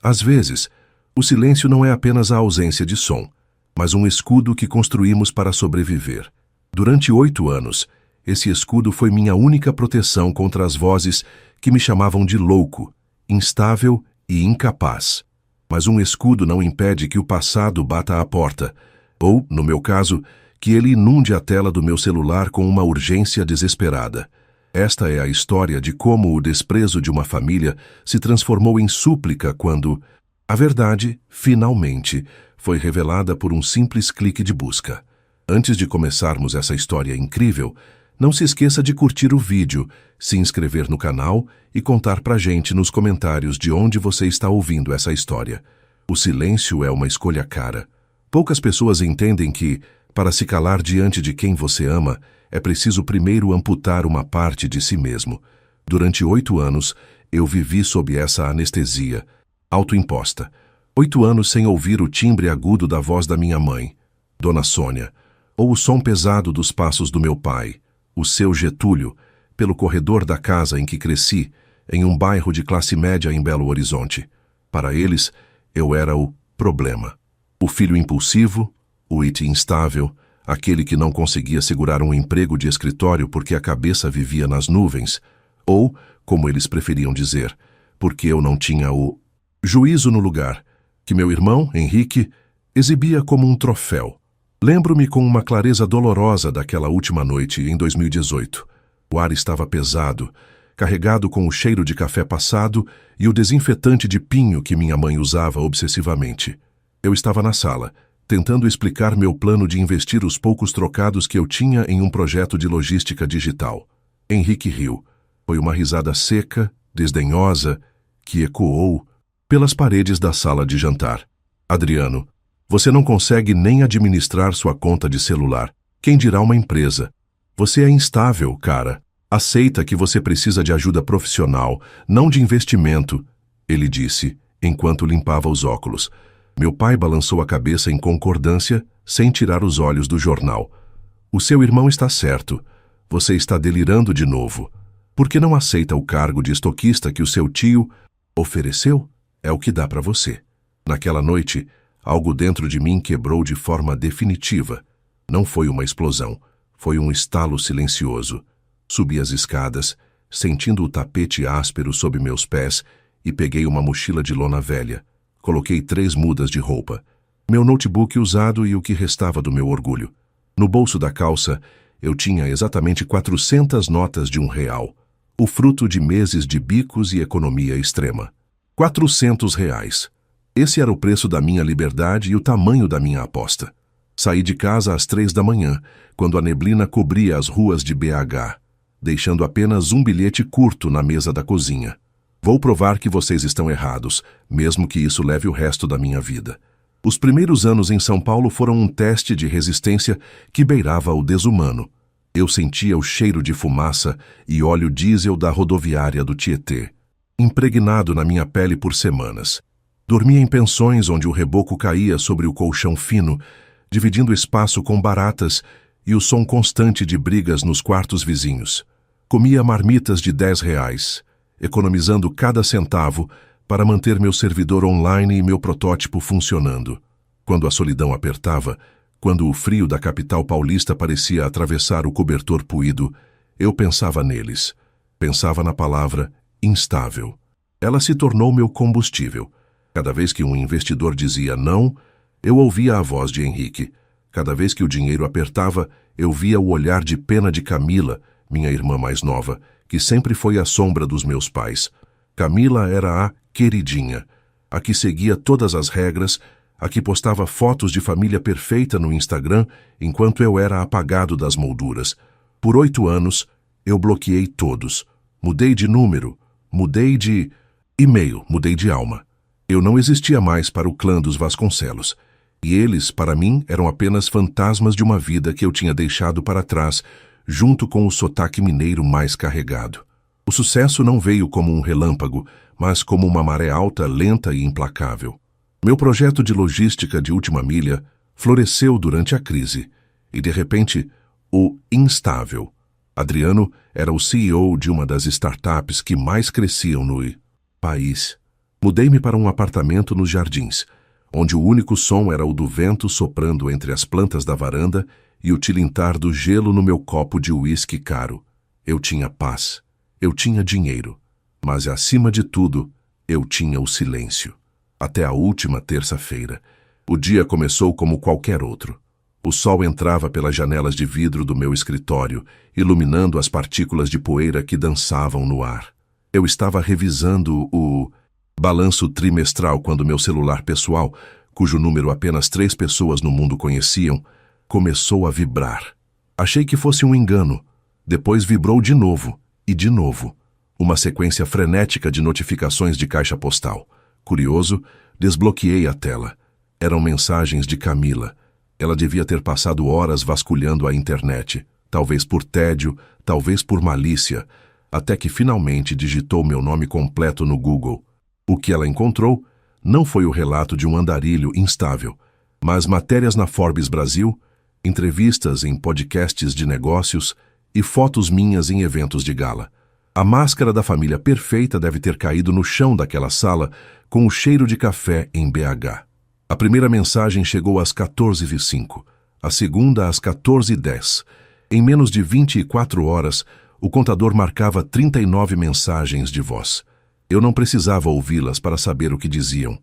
Às vezes, o silêncio não é apenas a ausência de som, mas um escudo que construímos para sobreviver. Durante 8 anos, esse escudo foi minha única proteção contra as vozes que me chamavam de louco, instável e incapaz. Mas um escudo não impede que o passado bata à porta, ou, no meu caso, que ele inunde a tela do meu celular com uma urgência desesperada. Esta é a história de como o desprezo de uma família se transformou em súplica quando a verdade, finalmente, foi revelada por um simples clique de busca. Antes de começarmos essa história incrível, não se esqueça de curtir o vídeo, se inscrever no canal e contar pra gente nos comentários de onde você está ouvindo essa história. O silêncio é uma escolha cara. Poucas pessoas entendem que, para se calar diante de quem você ama, é preciso primeiro amputar uma parte de si mesmo. Durante 8 anos, eu vivi sob essa anestesia, autoimposta. 8 anos sem ouvir o timbre agudo da voz da minha mãe, Dona Sônia, ou o som pesado dos passos do meu pai, o seu Getúlio, pelo corredor da casa em que cresci, em um bairro de classe média em Belo Horizonte. Para eles, eu era o problema. O filho impulsivo, o it instável, aquele que não conseguia segurar um emprego de escritório porque a cabeça vivia nas nuvens, ou, como eles preferiam dizer, porque eu não tinha o juízo no lugar, que meu irmão, Henrique, exibia como um troféu. Lembro-me com uma clareza dolorosa daquela última noite, em 2018. O ar estava pesado, carregado com o cheiro de café passado e o desinfetante de pinho que minha mãe usava obsessivamente. Eu estava na sala, tentando explicar meu plano de investir os poucos trocados que eu tinha em um projeto de logística digital. Henrique riu. Foi uma risada seca, desdenhosa, que ecoou pelas paredes da sala de jantar. Adriano, você não consegue nem administrar sua conta de celular. Quem dirá uma empresa? Você é instável, cara. Aceita que você precisa de ajuda profissional, não de investimento, ele disse, enquanto limpava os óculos. Meu pai balançou a cabeça em concordância, sem tirar os olhos do jornal. O seu irmão está certo. Você está delirando de novo. Por que não aceita o cargo de estoquista que o seu tio ofereceu? É o que dá para você. Naquela noite, algo dentro de mim quebrou de forma definitiva. Não foi uma explosão, foi um estalo silencioso. Subi as escadas, sentindo o tapete áspero sob meus pés, e peguei uma mochila de lona velha. Coloquei 3 mudas de roupa, meu notebook usado e o que restava do meu orgulho. No bolso da calça, eu tinha exatamente 400 notas de R$1, o fruto de meses de bicos e economia extrema. R$400. Esse era o preço da minha liberdade e o tamanho da minha aposta. Saí de casa às 3 da manhã, quando a neblina cobria as ruas de BH, deixando apenas um bilhete curto na mesa da cozinha. Vou provar que vocês estão errados, mesmo que isso leve o resto da minha vida. Os primeiros anos em São Paulo foram um teste de resistência que beirava o desumano. Eu sentia o cheiro de fumaça e óleo diesel da rodoviária do Tietê, impregnado na minha pele por semanas. Dormia em pensões onde o reboco caía sobre o colchão fino, dividindo espaço com baratas e o som constante de brigas nos quartos vizinhos. Comia marmitas de R$10, economizando cada centavo para manter meu servidor online e meu protótipo funcionando. Quando a solidão apertava, quando o frio da capital paulista parecia atravessar o cobertor puído, eu pensava neles. Pensava na palavra instável. Ela se tornou meu combustível. Cada vez que um investidor dizia não, eu ouvia a voz de Henrique. Cada vez que o dinheiro apertava, eu via o olhar de pena de Camila, minha irmã mais nova, que sempre foi a sombra dos meus pais. Camila era a queridinha, a que seguia todas as regras, a que postava fotos de família perfeita no Instagram, enquanto eu era apagado das molduras. Por 8 anos, eu bloqueei todos. Mudei de número, mudei de e-mail, mudei de alma. Eu não existia mais para o clã dos Vasconcelos. E eles, para mim, eram apenas fantasmas de uma vida que eu tinha deixado para trás, junto com o sotaque mineiro mais carregado. O sucesso não veio como um relâmpago, mas como uma maré alta, lenta e implacável. Meu projeto de logística de última milha floresceu durante a crise, e de repente, o instável. Adriano era o CEO de uma das startups que mais cresciam no país. Mudei-me para um apartamento nos jardins, onde o único som era o do vento soprando entre as plantas da varanda e o tilintar do gelo no meu copo de uísque caro. Eu tinha paz, eu tinha dinheiro, mas acima de tudo, eu tinha o silêncio. Até a última terça-feira. O dia começou como qualquer outro. O sol entrava pelas janelas de vidro do meu escritório, iluminando as partículas de poeira que dançavam no ar. Eu estava revisando o balanço trimestral quando meu celular pessoal, cujo número apenas 3 pessoas no mundo conheciam, começou a vibrar. Achei que fosse um engano. Depois vibrou de novo, e de novo. Uma sequência frenética de notificações de caixa postal. Curioso, desbloqueei a tela. Eram mensagens de Camila. Ela devia ter passado horas vasculhando a internet, talvez por tédio, talvez por malícia, até que finalmente digitou meu nome completo no Google. O que ela encontrou não foi o relato de um andarilho instável, mas matérias na Forbes Brasil, entrevistas em podcasts de negócios e fotos minhas em eventos de gala. A máscara da família perfeita deve ter caído no chão daquela sala com o cheiro de café em BH. A primeira mensagem chegou às 14h05, a segunda às 14h10. Em menos de 24 horas, o contador marcava 39 mensagens de voz. Eu não precisava ouvi-las para saber o que diziam,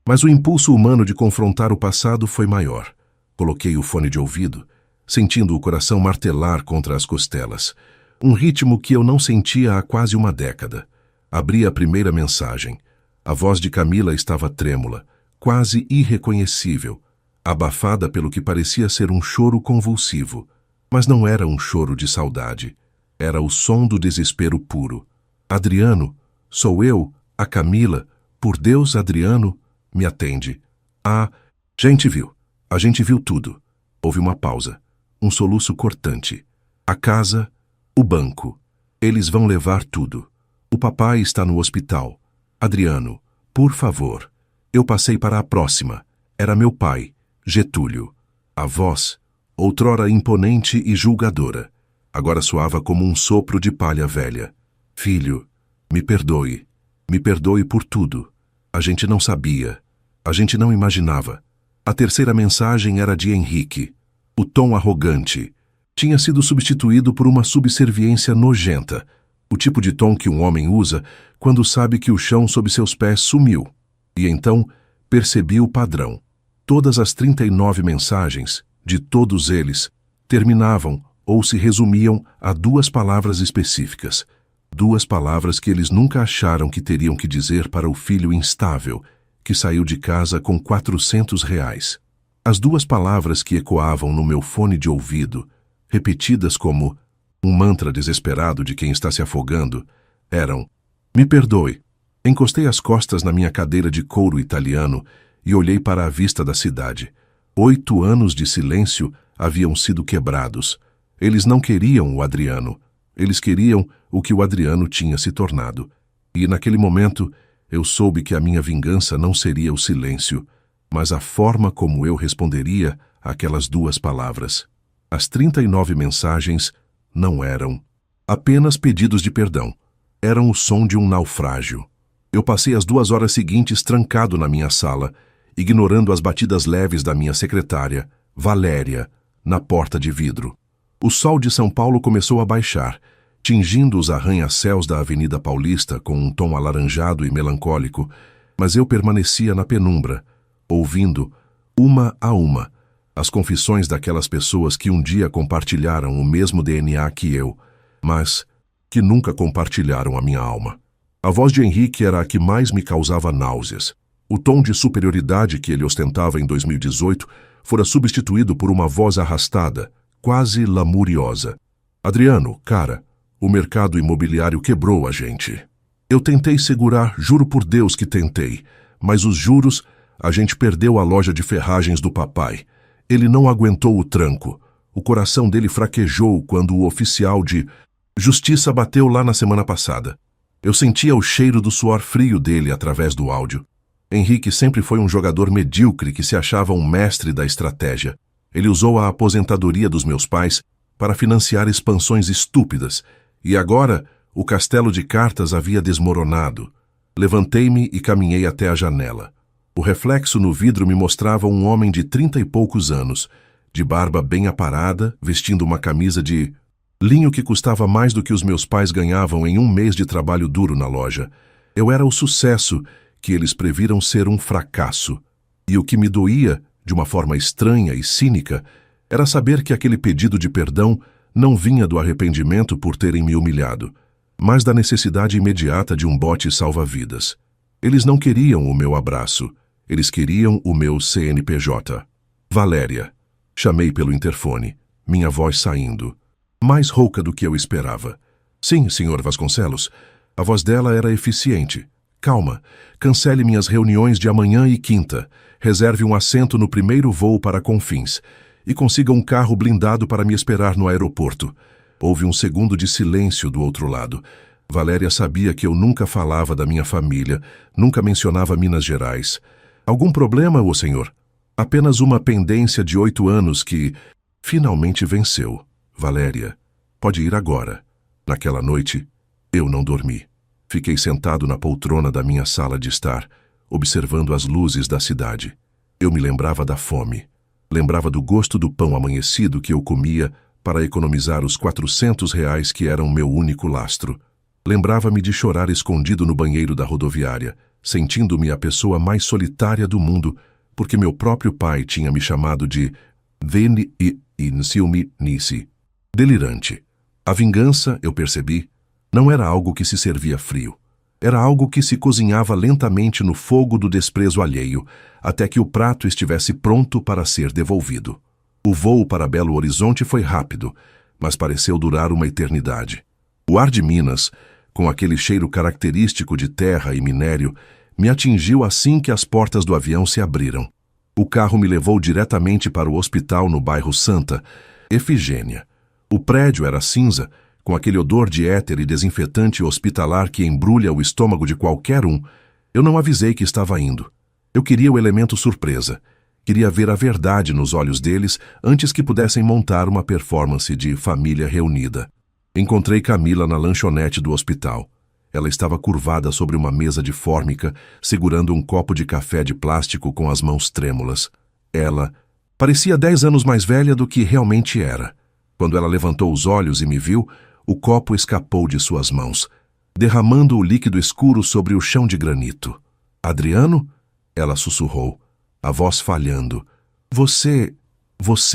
mas o impulso humano de confrontar o passado foi maior. Coloquei o fone de ouvido, sentindo o coração martelar contra as costelas, um ritmo que eu não sentia há quase uma década. Abri a primeira mensagem. A voz de Camila estava trêmula, quase irreconhecível, abafada pelo que parecia ser um choro convulsivo. Mas não era um choro de saudade. Era o som do desespero puro. Adriano, sou eu, a Camila. Por Deus, Adriano, me atende. A gente viu tudo. Houve uma pausa, um soluço cortante. A casa, o banco. Eles vão levar tudo. O papai está no hospital. Adriano, por favor. Eu passei para a próxima. Era meu pai, Getúlio. A voz, outrora imponente e julgadora, agora soava como um sopro de palha velha. Filho, me perdoe. Me perdoe por tudo. A gente não sabia. A gente não imaginava. A terceira mensagem era de Henrique. O tom arrogante tinha sido substituído por uma subserviência nojenta, o tipo de tom que um homem usa quando sabe que o chão sob seus pés sumiu. E então percebi o padrão. Todas as 39 mensagens, de todos eles, terminavam ou se resumiam a 2 palavras específicas. 2 palavras que eles nunca acharam que teriam que dizer para o filho instável, que saiu de casa com R$ 400. As 2 palavras que ecoavam no meu fone de ouvido, repetidas como um mantra desesperado de quem está se afogando, eram: me perdoe. Encostei as costas na minha cadeira de couro italiano e olhei para a vista da cidade. 8 anos de silêncio haviam sido quebrados. Eles não queriam o Adriano. Eles queriam o que o Adriano tinha se tornado. E naquele momento eu soube que a minha vingança não seria o silêncio, mas a forma como eu responderia àquelas 2 palavras. As 39 mensagens não eram apenas pedidos de perdão. Eram o som de um naufrágio. Eu passei as 2 horas seguintes trancado na minha sala, ignorando as batidas leves da minha secretária, Valéria, na porta de vidro. O sol de São Paulo começou a baixar, tingindo os arranha-céus da Avenida Paulista com um tom alaranjado e melancólico, mas eu permanecia na penumbra, ouvindo, uma a uma, as confissões daquelas pessoas que um dia compartilharam o mesmo DNA que eu, mas que nunca compartilharam a minha alma. A voz de Henrique era a que mais me causava náuseas. O tom de superioridade que ele ostentava em 2018 fora substituído por uma voz arrastada, quase lamuriosa. Adriano, cara, o mercado imobiliário quebrou a gente. Eu tentei segurar, juro por Deus que tentei, mas os juros, a gente perdeu a loja de ferragens do papai. Ele não aguentou o tranco. O coração dele fraquejou quando o oficial de justiça bateu lá na semana passada. Eu sentia o cheiro do suor frio dele através do áudio. Henrique sempre foi um jogador medíocre que se achava um mestre da estratégia. Ele usou a aposentadoria dos meus pais para financiar expansões estúpidas, e agora o castelo de cartas havia desmoronado. Levantei-me e caminhei até a janela. O reflexo no vidro me mostrava um homem de 30 e poucos anos, de barba bem aparada, vestindo uma camisa de linho que custava mais do que os meus pais ganhavam em um mês de trabalho duro na loja. Eu era o sucesso que eles previram ser um fracasso. E o que me doía, de uma forma estranha e cínica, era saber que aquele pedido de perdão não vinha do arrependimento por terem me humilhado, mas da necessidade imediata de um bote salva-vidas. Eles não queriam o meu abraço, eles queriam o meu CNPJ. Valéria. Chamei pelo interfone, minha voz saindo, mais rouca do que eu esperava. Sim, Sr. Vasconcelos. A voz dela era eficiente. Calma, cancele minhas reuniões de amanhã e quinta, reserve um assento no primeiro voo para Confins e consiga um carro blindado para me esperar no aeroporto. Houve um segundo de silêncio do outro lado. Valéria sabia que eu nunca falava da minha família, nunca mencionava Minas Gerais. Algum problema, ô senhor? Apenas uma pendência de 8 anos que finalmente venceu. Valéria, pode ir agora. Naquela noite, eu não dormi. Fiquei sentado na poltrona da minha sala de estar, observando as luzes da cidade. Eu me lembrava da fome. Lembrava do gosto do pão amanhecido que eu comia para economizar os R$ 400 que eram meu único lastro. Lembrava-me de chorar escondido no banheiro da rodoviária, sentindo-me a pessoa mais solitária do mundo, porque meu próprio pai tinha me chamado de Veni e Insiumi Nisi. Delirante. A vingança, eu percebi, não era algo que se servia frio. Era algo que se cozinhava lentamente no fogo do desprezo alheio, até que o prato estivesse pronto para ser devolvido. O voo para Belo Horizonte foi rápido, mas pareceu durar uma eternidade. O ar de Minas, com aquele cheiro característico de terra e minério, me atingiu assim que as portas do avião se abriram. O carro me levou diretamente para o hospital no bairro Santa Efigênia. O prédio era cinza, com aquele odor de éter e desinfetante hospitalar que embrulha o estômago de qualquer um. Eu não avisei que estava indo. Eu queria o elemento surpresa. Queria ver a verdade nos olhos deles antes que pudessem montar uma performance de família reunida. Encontrei Camila na lanchonete do hospital. Ela estava curvada sobre uma mesa de fórmica, segurando um copo de café de plástico com as mãos trêmulas. Ela parecia 10 anos mais velha do que realmente era. Quando ela levantou os olhos e me viu, o copo escapou de suas mãos, derramando o líquido escuro sobre o chão de granito. Adriano? Ela sussurrou, a voz falhando. Você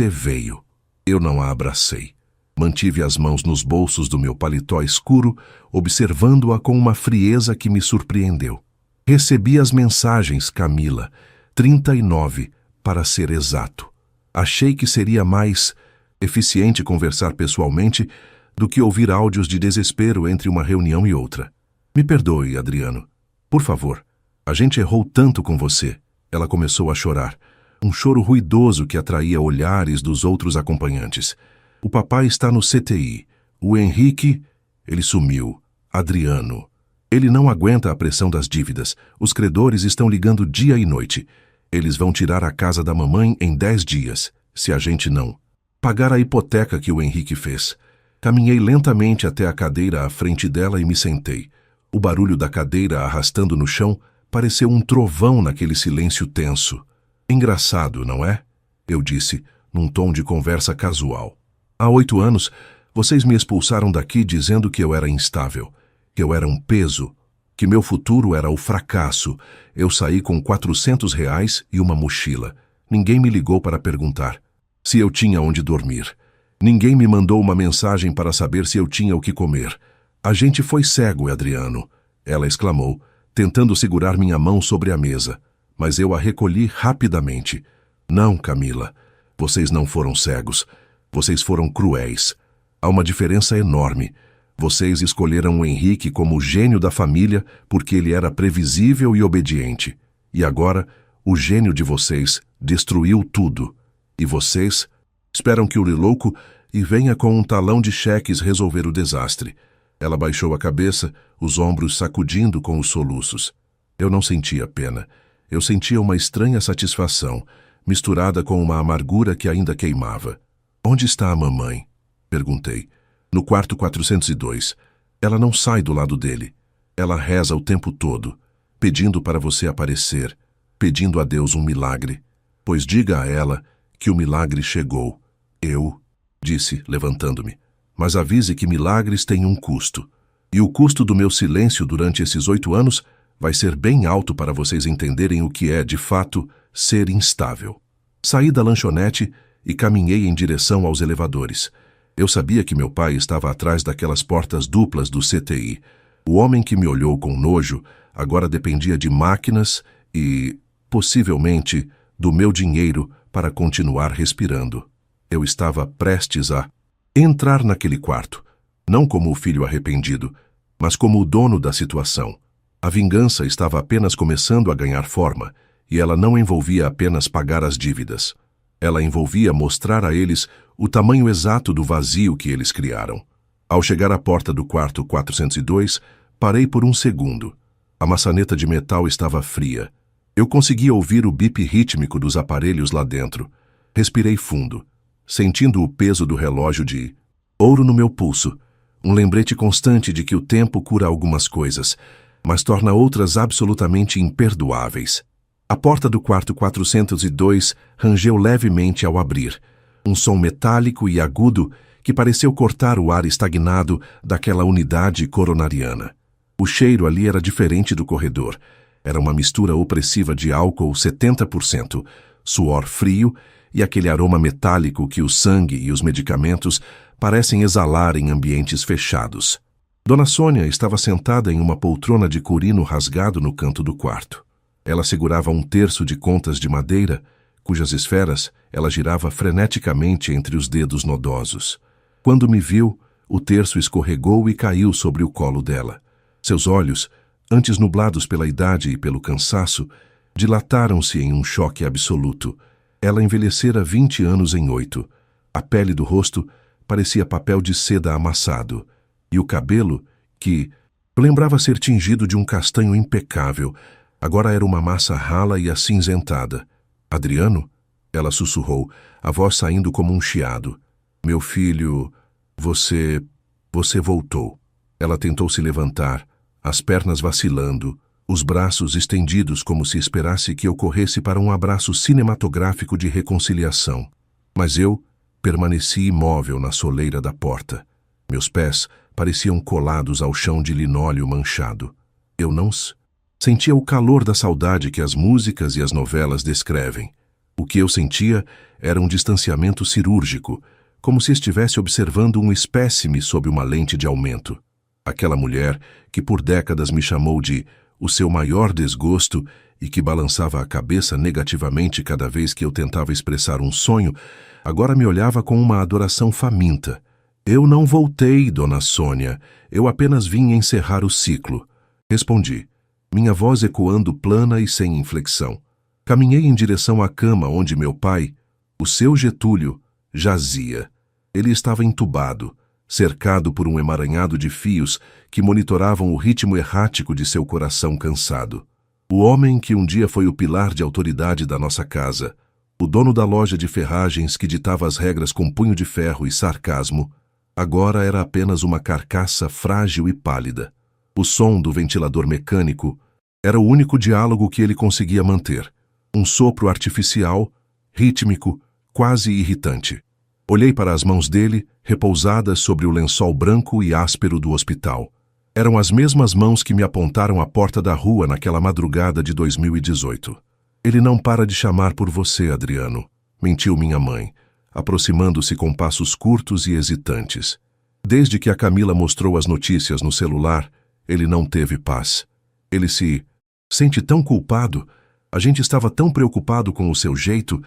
veio. Eu não a abracei. Mantive as mãos nos bolsos do meu paletó escuro, observando-a com uma frieza que me surpreendeu. Recebi as mensagens, Camila, 39, para ser exato. Achei que seria mais eficiente conversar pessoalmente do que ouvir áudios de desespero entre uma reunião e outra. Me perdoe, Adriano. Por favor, a gente errou tanto com você. Ela começou a chorar, um choro ruidoso que atraía olhares dos outros acompanhantes. O papai está no CTI. O Henrique, ele sumiu. Adriano. Ele não aguenta a pressão das dívidas. Os credores estão ligando dia e noite. Eles vão tirar a casa da mamãe em 10 dias, se a gente não pagar a hipoteca que o Henrique fez. Caminhei lentamente até a cadeira à frente dela e me sentei. O barulho da cadeira arrastando no chão pareceu um trovão naquele silêncio tenso. Engraçado, não é? Eu disse, num tom de conversa casual. Há 8 anos, vocês me expulsaram daqui dizendo que eu era instável, que eu era um peso, que meu futuro era o fracasso. Eu saí com R$ 400 e uma mochila. Ninguém me ligou para perguntar se eu tinha onde dormir. Ninguém me mandou uma mensagem para saber se eu tinha o que comer. A gente foi cego, Adriano, ela exclamou, tentando segurar minha mão sobre a mesa, mas eu a recolhi rapidamente. Não, Camila, vocês não foram cegos. Vocês foram cruéis. Há uma diferença enorme. Vocês escolheram o Henrique como o gênio da família porque ele era previsível e obediente. E agora, o gênio de vocês destruiu tudo. E vocês esperam que o louco e venha com um talão de cheques resolver o desastre. Ela baixou a cabeça, os ombros sacudindo com os soluços. Eu não sentia pena. Eu sentia uma estranha satisfação, misturada com uma amargura que ainda queimava. Onde está a mamãe? Perguntei. No quarto 402. Ela não sai do lado dele. Ela reza o tempo todo. pedindo para você aparecer, pedindo a Deus um milagre. Pois diga a ela que o milagre chegou. Eu, disse, levantando-me, mas avise que milagres têm um custo. E o custo do meu silêncio durante esses 8 anos vai ser bem alto para vocês entenderem o que é, de fato, ser instável. Saí da lanchonete e caminhei em direção aos elevadores. Eu sabia que meu pai estava atrás daquelas portas duplas do CTI. O homem que me olhou com nojo agora dependia de máquinas e, possivelmente, do meu dinheiro para continuar respirando. Eu estava prestes a entrar naquele quarto, não como o filho arrependido, mas como o dono da situação. A vingança estava apenas começando a ganhar forma, e ela não envolvia apenas pagar as dívidas. Ela envolvia mostrar a eles o tamanho exato do vazio que eles criaram. Ao chegar à porta do quarto 402, parei por um segundo. A maçaneta de metal estava fria. Eu conseguia ouvir o bip rítmico dos aparelhos lá dentro. Respirei fundo, sentindo o peso do relógio de ouro no meu pulso, um lembrete constante de que o tempo cura algumas coisas, mas torna outras absolutamente imperdoáveis. A porta do quarto 402 rangeu levemente ao abrir, um som metálico e agudo que pareceu cortar o ar estagnado daquela unidade coronariana. O cheiro ali era diferente do corredor. Era uma mistura opressiva de álcool 70%, suor frio e aquele aroma metálico que o sangue e os medicamentos parecem exalar em ambientes fechados. Dona Sônia estava sentada em uma poltrona de corino rasgado no canto do quarto. Ela segurava um terço de contas de madeira, cujas esferas ela girava freneticamente entre os dedos nodosos. Quando me viu, o terço escorregou e caiu sobre o colo dela. Seus olhos, antes nublados pela idade e pelo cansaço, dilataram-se em um choque absoluto. Ela envelhecera 20 anos em 8. A pele do rosto parecia papel de seda amassado, e o cabelo, que lembrava ser tingido de um castanho impecável, agora era uma massa rala e acinzentada. Adriano? Ela sussurrou, a voz saindo como um chiado. Meu filho, você voltou. Ela tentou se levantar, as pernas vacilando, os braços estendidos como se esperasse que eu corresse para um abraço cinematográfico de reconciliação. Mas eu permaneci imóvel na soleira da porta. Meus pés pareciam colados ao chão de linóleo manchado. Eu não sentia o calor da saudade que as músicas e as novelas descrevem. O que eu sentia era um distanciamento cirúrgico, como se estivesse observando um espécime sob uma lente de aumento. Aquela mulher que por décadas me chamou de o seu maior desgosto e que balançava a cabeça negativamente cada vez que eu tentava expressar um sonho, agora me olhava com uma adoração faminta. Eu não voltei, Dona Sônia. Eu apenas vim encerrar o ciclo. Respondi, minha voz ecoando plana e sem inflexão. Caminhei em direção à cama onde meu pai, o seu Getúlio, jazia. Ele estava entubado, cercado por um emaranhado de fios que monitoravam o ritmo errático de seu coração cansado. O homem que um dia foi o pilar de autoridade da nossa casa, o dono da loja de ferragens que ditava as regras com punho de ferro e sarcasmo, agora era apenas uma carcaça frágil e pálida. O som do ventilador mecânico era o único diálogo que ele conseguia manter. Um sopro artificial, rítmico, quase irritante. Olhei para as mãos dele, repousadas sobre o lençol branco e áspero do hospital. Eram as mesmas mãos que me apontaram à porta da rua naquela madrugada de 2018. Ele não para de chamar por você, Adriano, mentiu minha mãe, aproximando-se com passos curtos e hesitantes. Desde que a Camila mostrou as notícias no celular, ele não teve paz. Ele se sente tão culpado. A gente estava tão preocupado com o seu jeito.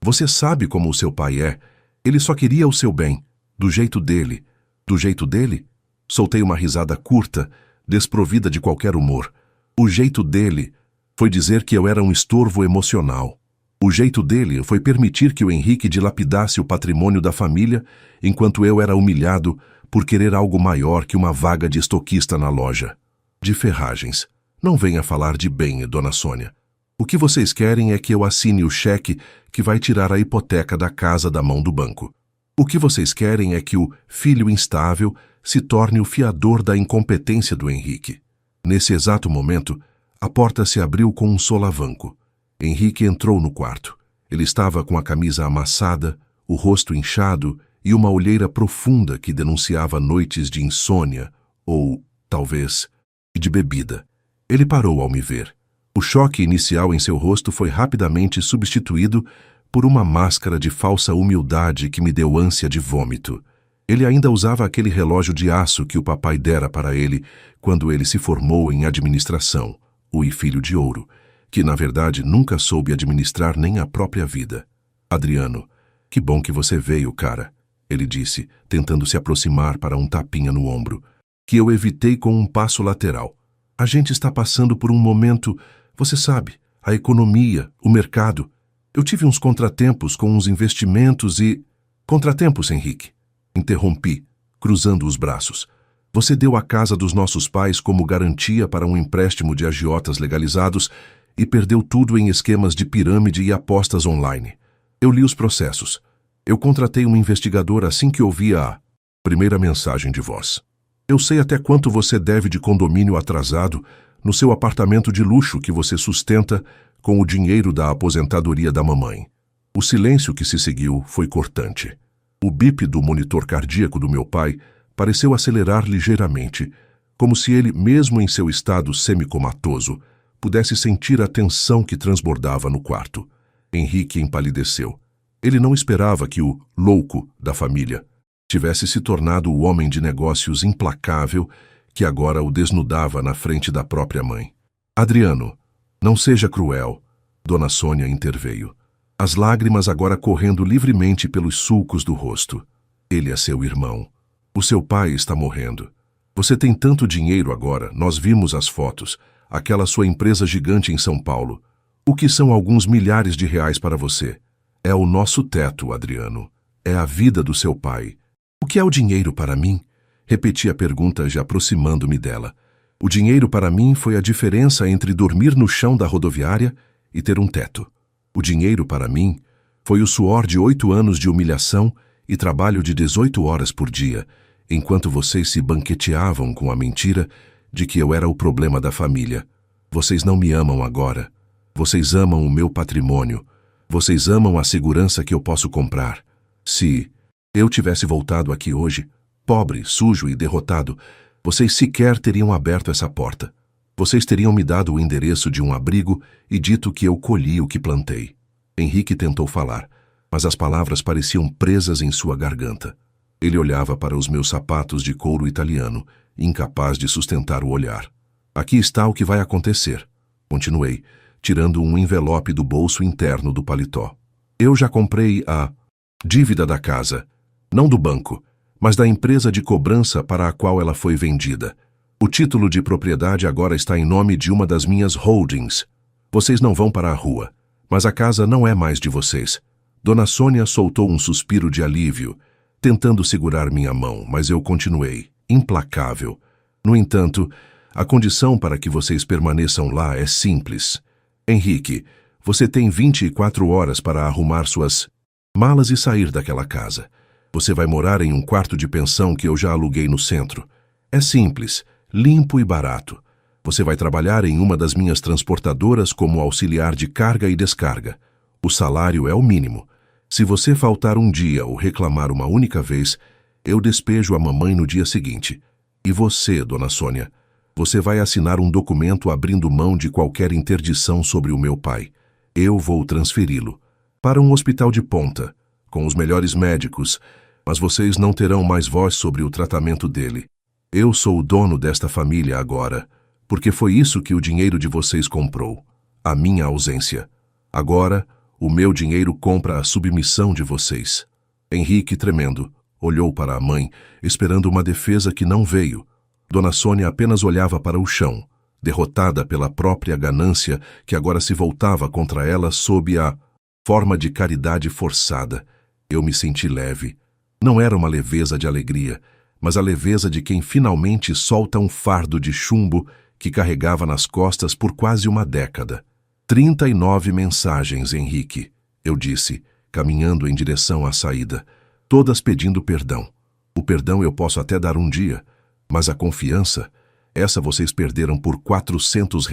Você sabe como o seu pai é. Ele só queria o seu bem, do jeito dele. Do jeito dele? Soltei uma risada curta, desprovida de qualquer humor. O jeito dele foi dizer que eu era um estorvo emocional. O jeito dele foi permitir que o Henrique dilapidasse o patrimônio da família, enquanto eu era humilhado por querer algo maior que uma vaga de estoquista na loja. De ferragens. Não venha falar de bem, Dona Sônia. O que vocês querem é que eu assine o cheque que vai tirar a hipoteca da casa da mão do banco. O que vocês querem é que o filho instável se torne o fiador da incompetência do Henrique. Nesse exato momento, A porta se abriu com um solavanco. Henrique entrou no quarto. Ele estava com a camisa amassada, o rosto inchado e uma olheira profunda que denunciava noites de insônia ou, talvez, de bebida. Ele parou ao me ver. O choque inicial em seu rosto foi rapidamente substituído por uma máscara de falsa humildade que me deu ânsia de vômito. Ele ainda usava aquele relógio de aço que o papai dera para ele quando ele se formou em administração, o filho de ouro, que na verdade nunca soube administrar nem a própria vida. Adriano, que bom que você veio, cara, ele disse, tentando se aproximar para um tapinha no ombro, que eu evitei com um passo lateral. A gente está passando por um momento, você sabe, a economia, o mercado. Eu tive uns contratempos com uns investimentos e... Contratempos, Henrique. Interrompi, cruzando os braços. Você deu a casa dos nossos pais como garantia para um empréstimo de agiotas legalizados e perdeu tudo em esquemas de pirâmide e apostas online. Eu li os processos. Eu contratei um investigador assim que ouvi a primeira mensagem de voz. Eu sei até quanto você deve de condomínio atrasado no seu apartamento de luxo que você sustenta com o dinheiro da aposentadoria da mamãe. O silêncio que se seguiu foi cortante. O bip do monitor cardíaco do meu pai pareceu acelerar ligeiramente, como se ele, mesmo em seu estado semicomatoso, pudesse sentir a tensão que transbordava no quarto. Henrique empalideceu. Ele não esperava que o louco da família tivesse se tornado o homem de negócios implacável que agora o desnudava na frente da própria mãe. Adriano, não seja cruel, Dona Sônia interveio. As lágrimas agora correndo livremente pelos sulcos do rosto. Ele é seu irmão. O seu pai está morrendo. Você tem tanto dinheiro agora, nós vimos as fotos, aquela sua empresa gigante em São Paulo. O que são alguns milhares de reais para você? É o nosso teto, Adriano. É a vida do seu pai. O que é o dinheiro para mim? Repeti a pergunta já aproximando-me dela. O dinheiro para mim foi a diferença entre dormir no chão da rodoviária e ter um teto. O dinheiro para mim foi o suor de 8 anos de humilhação e trabalho de 18 horas por dia, enquanto vocês se banqueteavam com a mentira de que eu era o problema da família. Vocês não me amam agora. Vocês amam o meu patrimônio. Vocês amam a segurança que eu posso comprar. Se eu tivesse voltado aqui hoje, pobre, sujo e derrotado, vocês sequer teriam aberto essa porta. Vocês teriam me dado o endereço de um abrigo e dito que eu colhi o que plantei. Henrique tentou falar, mas as palavras pareciam presas em sua garganta. Ele olhava para os meus sapatos de couro italiano, incapaz de sustentar o olhar. Aqui está o que vai acontecer, continuei, tirando um envelope do bolso interno do paletó. Eu já comprei a dívida da casa, não do banco, mas da empresa de cobrança para a qual ela foi vendida. O título de propriedade agora está em nome de uma das minhas holdings. Vocês não vão para a rua, mas a casa não é mais de vocês. Dona Sônia soltou um suspiro de alívio, tentando segurar minha mão, mas eu continuei, implacável. No entanto, a condição para que vocês permaneçam lá é simples. Henrique, você tem 24 horas para arrumar suas malas e sair daquela casa. Você vai morar em um quarto de pensão que eu já aluguei no centro. É simples, limpo e barato. Você vai trabalhar em uma das minhas transportadoras como auxiliar de carga e descarga. O salário é o mínimo. Se você faltar um dia ou reclamar uma única vez, eu despejo a mamãe no dia seguinte. E você, Dona Sônia, você vai assinar um documento abrindo mão de qualquer interdição sobre o meu pai. Eu vou transferi-lo para um hospital de ponta, com os melhores médicos, mas vocês não terão mais voz sobre o tratamento dele. Eu sou o dono desta família agora, porque foi isso que o dinheiro de vocês comprou, a minha ausência. Agora, o meu dinheiro compra a submissão de vocês. Henrique, tremendo, olhou para a mãe, esperando uma defesa que não veio. Dona Sônia apenas olhava para o chão, derrotada pela própria ganância que agora se voltava contra ela sob a forma de caridade forçada. Eu me senti leve. Não era uma leveza de alegria, mas a leveza de quem finalmente solta um fardo de chumbo que carregava nas costas por quase uma década. 39 mensagens, Henrique, eu disse, caminhando em direção à saída, todas pedindo perdão. O perdão eu posso até dar um dia, mas a confiança, Essa vocês perderam por R$ 400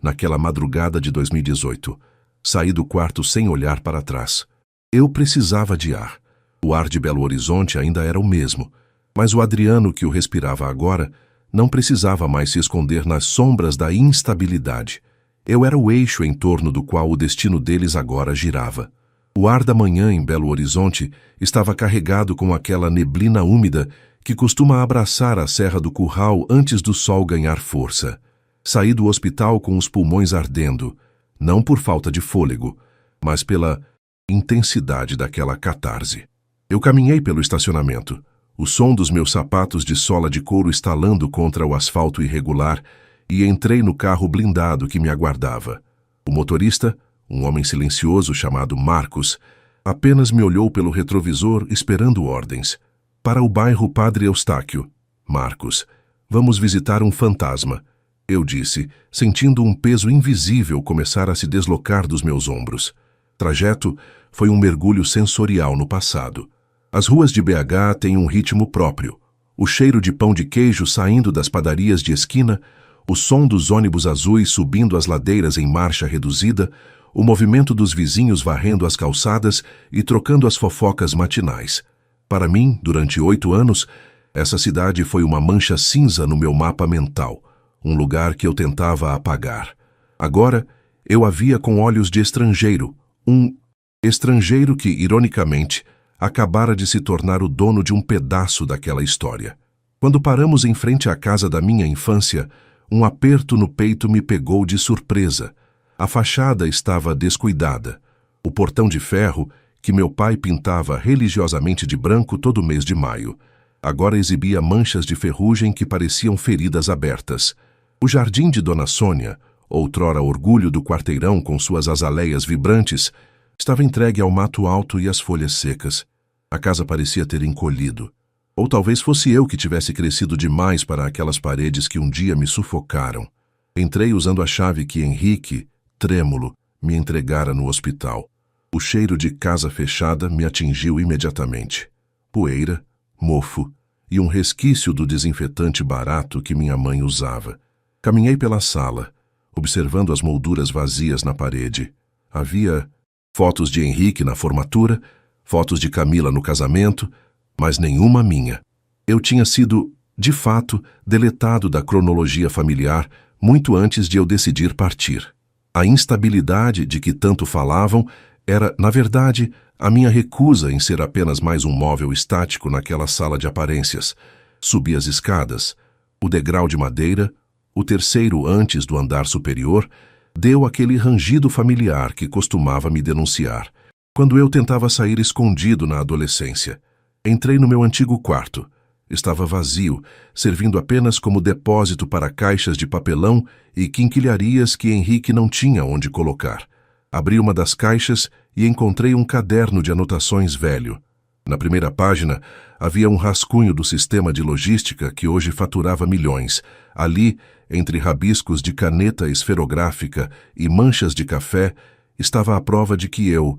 naquela madrugada de 2018. Saí do quarto sem olhar para trás. Eu precisava de ar. O ar de Belo Horizonte ainda era o mesmo, mas o Adriano que o respirava agora não precisava mais se esconder nas sombras da instabilidade. Eu era o eixo em torno do qual o destino deles agora girava. O ar da manhã em Belo Horizonte estava carregado com aquela neblina úmida que costuma abraçar a Serra do Curral antes do sol ganhar força. Saí do hospital com os pulmões ardendo, não por falta de fôlego, mas pela intensidade daquela catarse. Eu caminhei pelo estacionamento, o som dos meus sapatos de sola de couro estalando contra o asfalto irregular, e entrei no carro blindado que me aguardava. O motorista, um homem silencioso chamado Marcos, apenas me olhou pelo retrovisor esperando ordens. Para o bairro Padre Eustáquio. Marcos, vamos visitar um fantasma, eu disse, sentindo um peso invisível começar a se deslocar dos meus ombros. Trajeto foi um mergulho sensorial no passado. As ruas de BH têm um ritmo próprio. O cheiro de pão de queijo saindo das padarias de esquina, o som dos ônibus azuis subindo as ladeiras em marcha reduzida, o movimento dos vizinhos varrendo as calçadas e trocando as fofocas matinais. Para mim, durante 8 anos, essa cidade foi uma mancha cinza no meu mapa mental, um lugar que eu tentava apagar. Agora, eu a via com olhos de estrangeiro, um estrangeiro que, ironicamente, acabara de se tornar o dono de um pedaço daquela história. Quando paramos em frente à casa da minha infância, um aperto no peito me pegou de surpresa. A fachada estava descuidada. O portão de ferro, que meu pai pintava religiosamente de branco todo mês de maio, agora exibia manchas de ferrugem que pareciam feridas abertas. O jardim de Dona Sônia, outrora orgulho do quarteirão com suas azaleias vibrantes, estava entregue ao mato alto e às folhas secas. A casa parecia ter encolhido. Ou talvez fosse eu que tivesse crescido demais para aquelas paredes que um dia me sufocaram. Entrei usando a chave que Henrique, trêmulo, me entregara no hospital. O cheiro de casa fechada me atingiu imediatamente. Poeira, mofo e um resquício do desinfetante barato que minha mãe usava. Caminhei pela sala, observando as molduras vazias na parede. Havia fotos de Henrique na formatura, fotos de Camila no casamento, mas nenhuma minha. Eu tinha sido, de fato, deletado da cronologia familiar muito antes de eu decidir partir. A instabilidade de que tanto falavam era, na verdade, a minha recusa em ser apenas mais um móvel estático naquela sala de aparências. Subi as escadas. O degrau de madeira, o terceiro antes do andar superior, deu aquele rangido familiar que costumava me denunciar. Quando eu tentava sair escondido na adolescência, entrei no meu antigo quarto. Estava vazio, servindo apenas como depósito para caixas de papelão e quinquilharias que Henrique não tinha onde colocar. Abri uma das caixas e encontrei um caderno de anotações velho. Na primeira página, havia um rascunho do sistema de logística que hoje faturava milhões. Ali, entre rabiscos de caneta esferográfica e manchas de café, estava a prova de que eu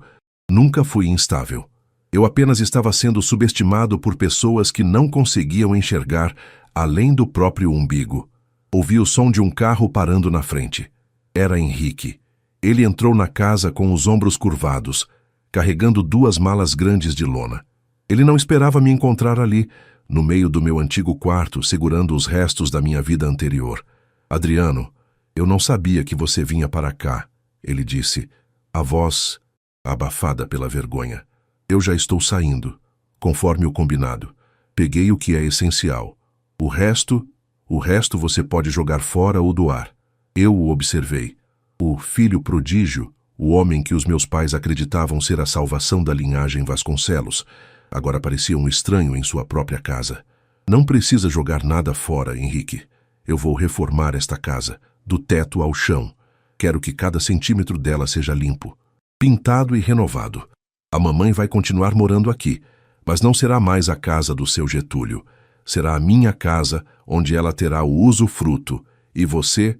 nunca fui instável. Eu apenas estava sendo subestimado por pessoas que não conseguiam enxergar além do próprio umbigo. Ouvi o som de um carro parando na frente. Era Henrique. Ele entrou na casa com os ombros curvados, carregando 2 malas grandes de lona. Ele não esperava me encontrar ali, no meio do meu antigo quarto, segurando os restos da minha vida anterior. Adriano, eu não sabia que você vinha para cá, ele disse, a voz abafada pela vergonha. Eu já estou saindo, conforme o combinado. Peguei o que é essencial. O resto você pode jogar fora ou doar. Eu o observei. O filho prodígio, o homem que os meus pais acreditavam ser a salvação da linhagem Vasconcelos, agora parecia um estranho em sua própria casa. Não precisa jogar nada fora, Henrique. Eu vou reformar esta casa, do teto ao chão. Quero que cada centímetro dela seja limpo, pintado e renovado. A mamãe vai continuar morando aqui, mas não será mais a casa do seu Getúlio. Será a minha casa, onde ela terá o usufruto. E você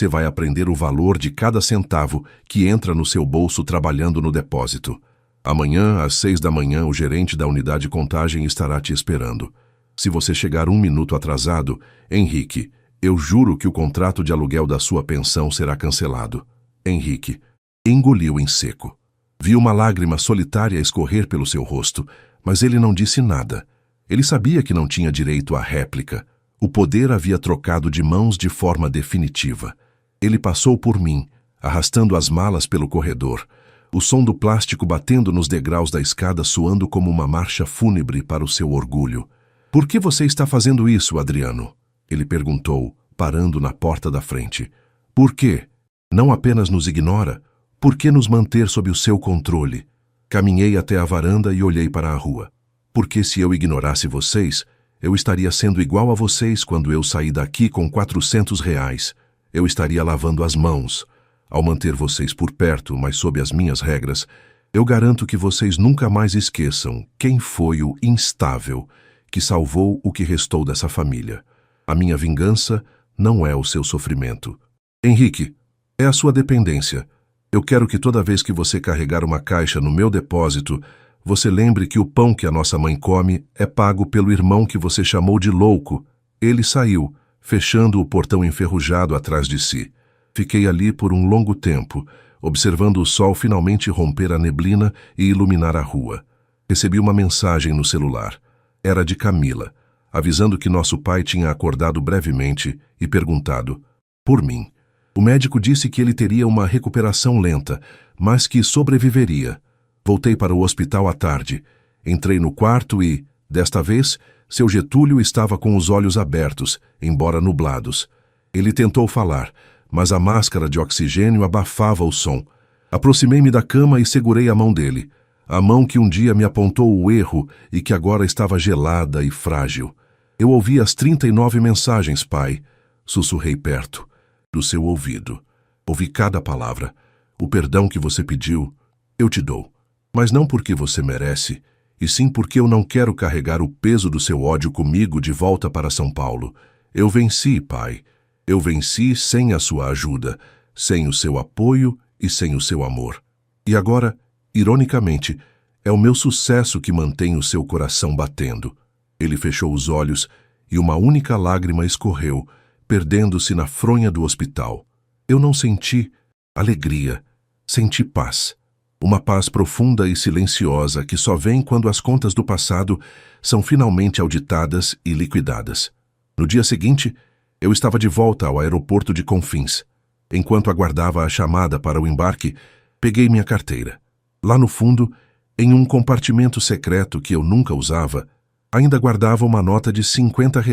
vai aprender o valor de cada centavo que entra no seu bolso trabalhando no depósito. Amanhã, às 6 da manhã, o gerente da unidade de contagem estará te esperando. Se você chegar 1 minuto atrasado, Henrique, Eu juro que o contrato de aluguel da sua pensão será cancelado. Henrique engoliu em seco. Vi uma lágrima solitária escorrer pelo seu rosto, mas ele não disse nada. Ele sabia que não tinha direito à réplica. O poder havia trocado de mãos de forma definitiva. Ele passou por mim, arrastando as malas pelo corredor, o som do plástico batendo nos degraus da escada soando como uma marcha fúnebre para o seu orgulho. "Por que você está fazendo isso, Adriano?" Ele perguntou, parando na porta da frente. "Por quê? Não apenas nos ignora, por que nos manter sob o seu controle?" Caminhei até a varanda e olhei para a rua. Porque se eu ignorasse vocês, eu estaria sendo igual a vocês quando eu saí daqui com R$ 400. Eu estaria lavando as mãos. Ao manter vocês por perto, mas sob as minhas regras, eu garanto que vocês nunca mais esqueçam quem foi o instável que salvou o que restou dessa família. A minha vingança não é o seu sofrimento. Henrique, é a sua dependência. Eu quero que toda vez que você carregar uma caixa no meu depósito, você lembre que o pão que a nossa mãe come é pago pelo irmão que você chamou de louco. Ele saiu, fechando o portão enferrujado atrás de si. Fiquei ali por um longo tempo, observando o sol finalmente romper a neblina e iluminar a rua. Recebi uma mensagem no celular. Era de Camila, avisando que nosso pai tinha acordado brevemente e perguntado por mim. O médico disse que ele teria uma recuperação lenta, mas que sobreviveria. Voltei para o hospital à tarde. Entrei no quarto e, desta vez, seu Getúlio estava com os olhos abertos, embora nublados. Ele tentou falar, mas a máscara de oxigênio abafava o som. Aproximei-me da cama e segurei a mão dele. A mão que um dia me apontou o erro e que agora estava gelada e frágil. Eu ouvi as 39 mensagens, pai. Sussurrei perto, do seu ouvido. Ouvi cada palavra. O perdão que você pediu, eu te dou. Mas não porque você merece, e sim porque eu não quero carregar o peso do seu ódio comigo de volta para São Paulo. Eu venci, pai. Eu venci sem a sua ajuda, sem o seu apoio e sem o seu amor. E agora, ironicamente, é o meu sucesso que mantém o seu coração batendo. Ele fechou os olhos e uma única lágrima escorreu, perdendo-se na fronha do hospital. Eu não senti alegria, senti paz. Uma paz profunda e silenciosa que só vem quando as contas do passado são finalmente auditadas e liquidadas. No dia seguinte, eu estava de volta ao aeroporto de Confins. Enquanto aguardava a chamada para o embarque, peguei minha carteira. Lá no fundo, em um compartimento secreto que eu nunca usava, ainda guardava uma nota de R$ 50,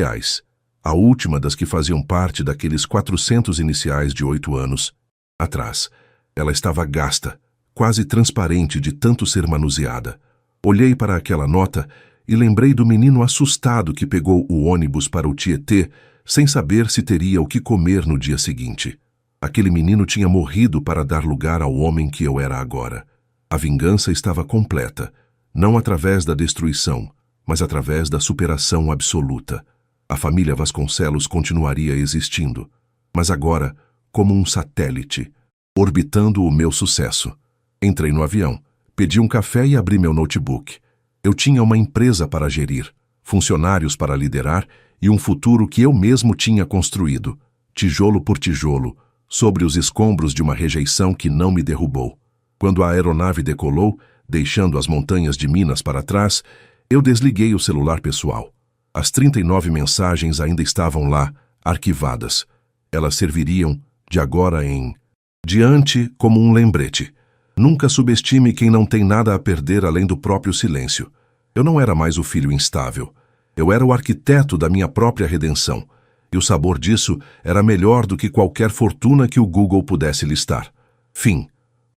a última das que faziam parte daqueles 400 iniciais de 8 anos. Atrás, ela estava gasta, quase transparente de tanto ser manuseada. Olhei para aquela nota e lembrei do menino assustado que pegou o ônibus para o Tietê, sem saber se teria o que comer no dia seguinte. Aquele menino tinha morrido para dar lugar ao homem que eu era agora. A vingança estava completa, não através da destruição, mas através da superação absoluta. A família Vasconcelos continuaria existindo, mas agora como um satélite, orbitando o meu sucesso. Entrei no avião, pedi um café e abri meu notebook. Eu tinha uma empresa para gerir, funcionários para liderar e um futuro que eu mesmo tinha construído, tijolo por tijolo, sobre os escombros de uma rejeição que não me derrubou. Quando a aeronave decolou, deixando as montanhas de Minas para trás, eu desliguei o celular pessoal. As 39 mensagens ainda estavam lá, arquivadas. Elas serviriam, de agora em diante, como um lembrete. Nunca subestime quem não tem nada a perder além do próprio silêncio. Eu não era mais o filho instável. Eu era o arquiteto da minha própria redenção. E o sabor disso era melhor do que qualquer fortuna que o Google pudesse listar. Fim.